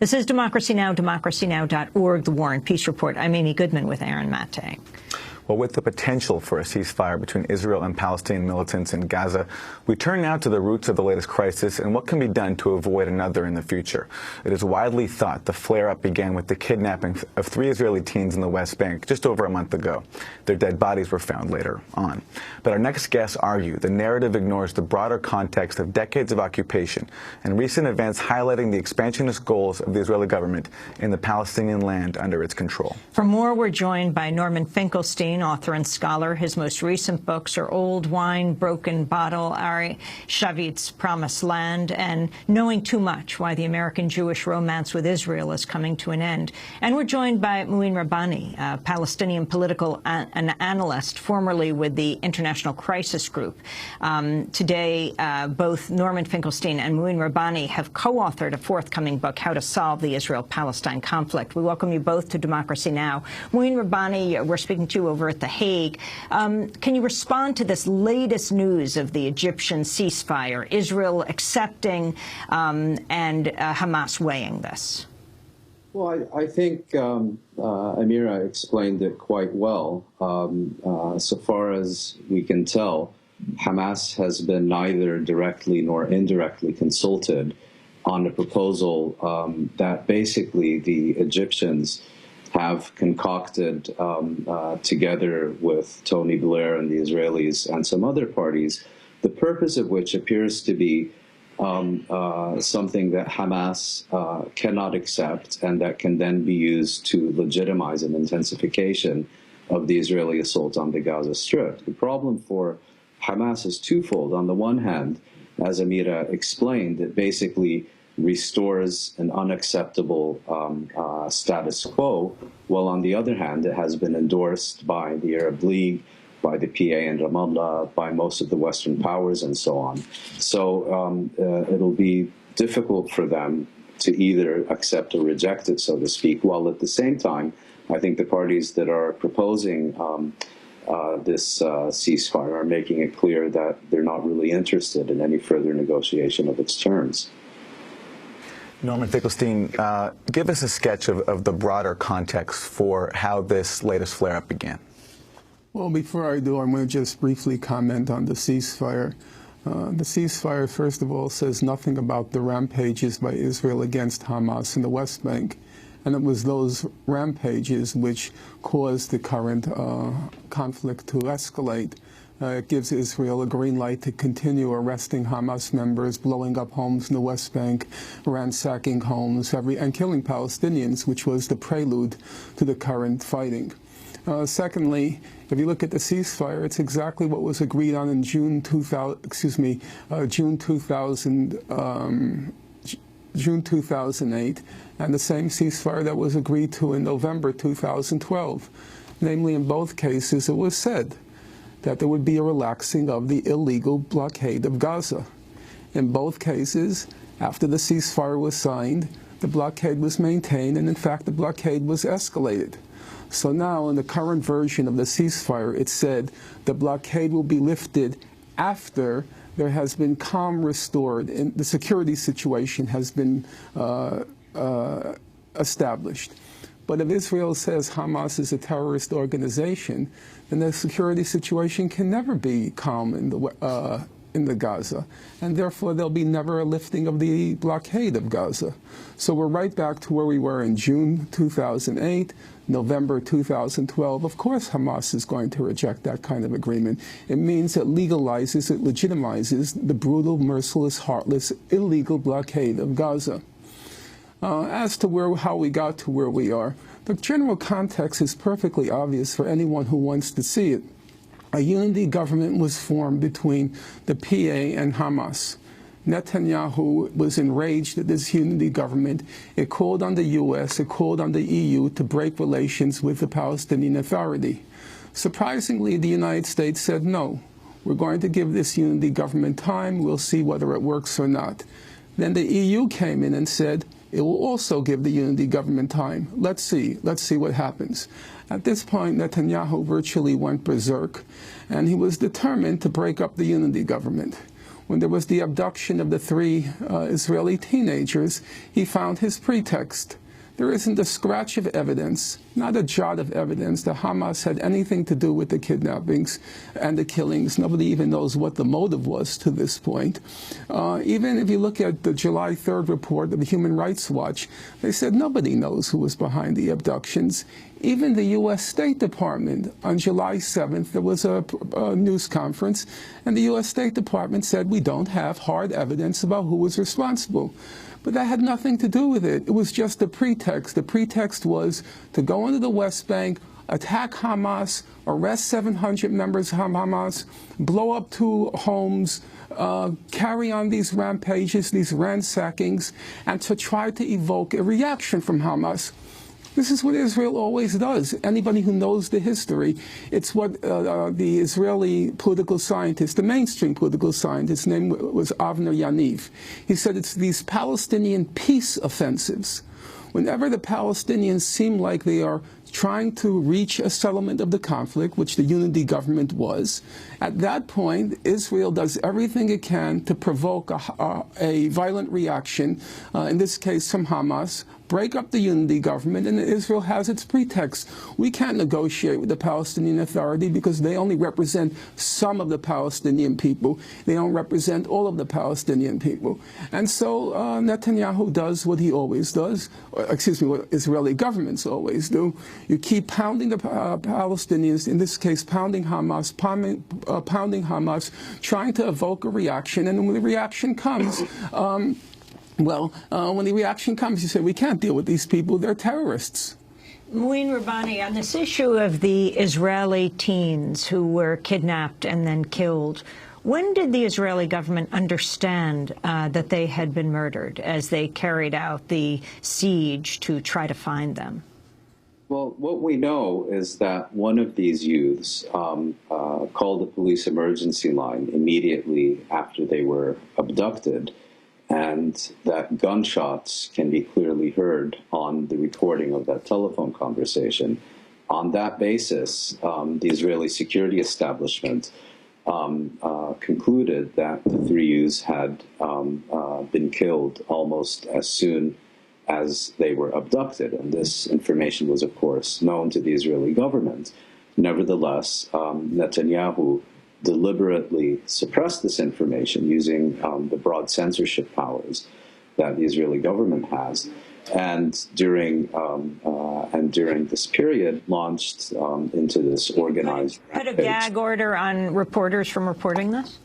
This is Democracy Now!, democracynow.org, The War and Peace Report. I'm Amy Goodman with Aaron Maté. Well, with the potential for a ceasefire between Israel and Palestinian militants in Gaza, we turn now to the roots of the latest crisis and what can be done to avoid another in the future. It is widely thought the flare-up began with the kidnapping of 3 Israeli teens in the West Bank just over a month ago. Their dead bodies were found later on. But our next guests argue the narrative ignores the broader context of decades of occupation and recent events highlighting the expansionist goals of the Israeli government in the Palestinian land under its control. For more, we're joined by Norman Finkelstein, author and scholar. His most recent books are Old Wine, Broken Bottle, Ari Shavit's Promised Land, and Knowing Too Much, Why the American Jewish Romance with Israel is Coming to an End. And we're joined by Mouin Rabbani, a Palestinian political analyst, formerly with the International Crisis Group. Today, both Norman Finkelstein and Mouin Rabbani have co-authored a forthcoming book, How to Solve the Israel-Palestine Conflict. We welcome you both to Democracy Now! Mouin Rabbani, we're speaking to you over at The Hague. Can you respond to this latest news of the Egyptian ceasefire, Israel accepting and Hamas weighing this? Well, I think Amira explained it quite well. So far as we can tell, Hamas has been neither directly nor indirectly consulted on the proposal that basically the Egyptians have concocted together with Tony Blair and the Israelis and some other parties, the purpose of which appears to be something that Hamas cannot accept and that can then be used to legitimize an intensification of the Israeli assault on the Gaza Strip. The problem for Hamas is twofold. On the one hand, as Amira explained, it basically restores an unacceptable status quo, while on the other hand, it has been endorsed by the Arab League, by the PA in Ramallah, by most of the Western powers, and so on. So it'll be difficult for them to either accept or reject it, so to speak, while at the same time, I think the parties that are proposing this ceasefire are making it clear that they're not really interested in any further negotiation of its terms. Norman Finkelstein, give us a sketch of the broader context for how this latest flare-up began. Well, before I do, I'm going to just briefly comment on the ceasefire. The ceasefire, first of all, says nothing about the rampages by Israel against Hamas in the West Bank. And it was those rampages which caused the current conflict to escalate. It gives Israel a green light to continue arresting Hamas members, blowing up homes in the West Bank, ransacking homes, and killing Palestinians, which was the prelude to the current fighting. Secondly, if you look at the ceasefire, it's exactly what was agreed on in June 2008, and the same ceasefire that was agreed to in November 2012. Namely, in both cases, it was said that there would be a relaxing of the illegal blockade of Gaza. In both cases, after the ceasefire was signed, the blockade was maintained, and in fact, the blockade was escalated. So now, in the current version of the ceasefire, it said the blockade will be lifted after there has been calm restored and the security situation has been established. But if Israel says Hamas is a terrorist organization, then the security situation can never be calm in the Gaza, and therefore there'll be never a lifting of the blockade of Gaza. So we're right back to where we were in June 2008, November 2012. Of course Hamas is going to reject that kind of agreement. It means it legalizes, it legitimizes the brutal, merciless, heartless, illegal blockade of Gaza. As to how we got to where we are, the general context is perfectly obvious for anyone who wants to see it. A unity government was formed between the PA and Hamas. Netanyahu was enraged at this unity government. It called on the U.S., it called on the EU to break relations with the Palestinian Authority. Surprisingly, the United States said no. We're going to give this unity government time. We'll see whether it works or not. Then the EU came in and said, it will also give the unity government time. Let's see what happens. At this point, Netanyahu virtually went berserk, and he was determined to break up the unity government. when there was the abduction of the 3 Israeli teenagers, he found his pretext. There isn't a scratch of evidence, not a jot of evidence that Hamas had anything to do with the kidnappings and the killings. Nobody even knows what the motive was to this point. Even if you look at the July 3rd report of the Human Rights Watch, they said nobody knows who was behind the abductions. Even the U.S. State Department, on July 7th, there was a news conference, and the U.S. State Department said we don't have hard evidence about who was responsible. But that had nothing to do with it. It was just a pretext. The pretext was to go into the West Bank, attack Hamas, arrest 700 members of Hamas, blow up 2 homes, carry on these rampages, these ransackings, and to try to evoke a reaction from Hamas. This is what Israel always does. Anybody who knows the history, it's what the Israeli political scientist, the mainstream political scientist, his name was Avner Yaniv. He said it's these Palestinian peace offensives. Whenever the Palestinians seem like they are trying to reach a settlement of the conflict, which the unity government was, at that point, Israel does everything it can to provoke a violent reaction, in this case from Hamas, break up the unity government, and Israel has its pretext. We can't negotiate with the Palestinian Authority because they only represent some of the Palestinian people. They don't represent all of the Palestinian people. And so Netanyahu does what he always does, excuse me, what Israeli governments always do. You keep pounding the Palestinians, in this case pounding Hamas, trying to evoke a reaction, and when the reaction comes, when the reaction comes, you say, we can't deal with these people, they're terrorists. Mouin Rabbani, on this issue of the Israeli teens who were kidnapped and then killed, when did the Israeli government understand that they had been murdered as they carried out the siege to try to find them? Well, what we know is that one of these youths called the police emergency line immediately after they were abducted, and that gunshots can be clearly heard on the recording of that telephone conversation. On that basis, the Israeli security establishment concluded that the 3 youths had been killed almost as soon as they were abducted. And this information was, of course, known to the Israeli government. Nevertheless, Netanyahu deliberately suppressed this information using the broad censorship powers that the Israeli government has, and during this period launched into this organized put a gag order on reporters from reporting this?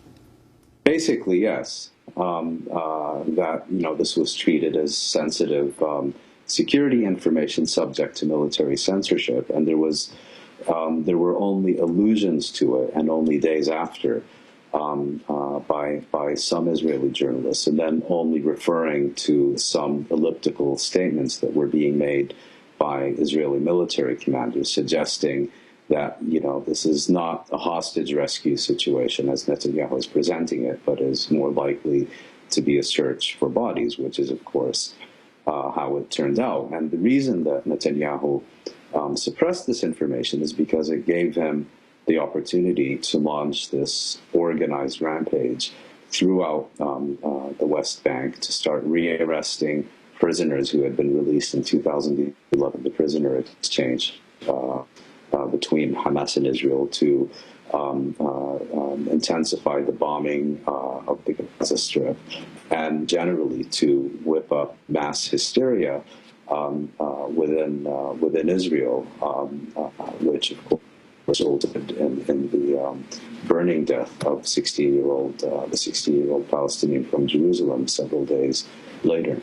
Basically, yes. That this was treated as sensitive security information subject to military censorship, and there were only allusions to it, and only days after, by some Israeli journalists, and then only referring to some elliptical statements that were being made by Israeli military commanders, suggesting that this is not a hostage rescue situation as Netanyahu is presenting it, but is more likely to be a search for bodies, which is, of course, how it turned out. And the reason that Netanyahu suppressed this information is because it gave him the opportunity to launch this organized rampage throughout the West Bank, to start rearresting prisoners who had been released in 2011, the prisoner exchange between Hamas and Israel, to intensify the bombing of the Gaza Strip, and generally to whip up mass hysteria within Israel, which of course resulted in the burning death of the 16-year-old Palestinian from Jerusalem several days later.